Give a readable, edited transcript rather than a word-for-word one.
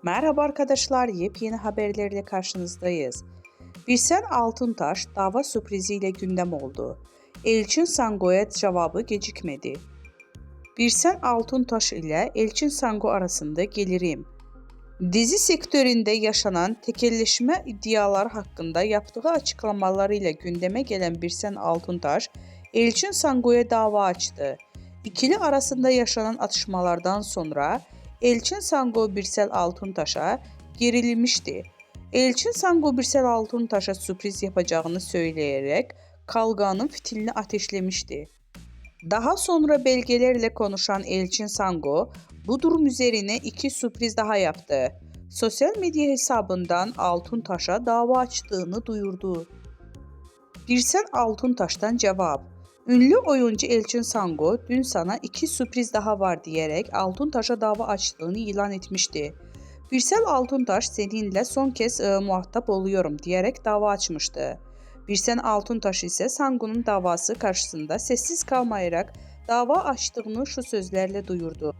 Merhaba arkadaşlar, yepyeni haberlerle karşınızdayız. Birsen Altıntaş dava sürpriziyle gündem oldu. Elçin Sango'ya cevabı gecikmedi. Birsen Altıntaş ile Elçin Sango arasında gelirim. Dizi sektöründe yaşanan tekelleşme iddiaları hakkında yaptığı açıklamalarıyla gündeme gelen Birsen Altıntaş, Elçin Sango'ya dava açtı. İkili arasında yaşanan atışmalardan sonra Elçin Sango Birsel Altıntaş'a gerilmişti. Elçin Sango Birsel Altıntaş'a sürpriz yapacağını söyleyerek kavganın fitilini ateşlemişti. Daha sonra belgelerle konuşan Elçin Sango, bu durum üzerine iki sürpriz daha yaptı. Sosyal medya hesabından Altıntaş'a dava açtığını duyurdu. Birsen Altıntaş'tan cevap. Ünlü oyuncu Elçin Sango dün sana iki sürpriz daha var diyerek Altıntaş'a dava açtığını ilan etmişti. Birsel Altıntaş seninle son kez muhatap oluyorum diyerek dava açmıştı. Birsen Altıntaş ise Sango'nun davası karşısında sessiz kalmayarak dava açtığını şu sözlerle duyurdu.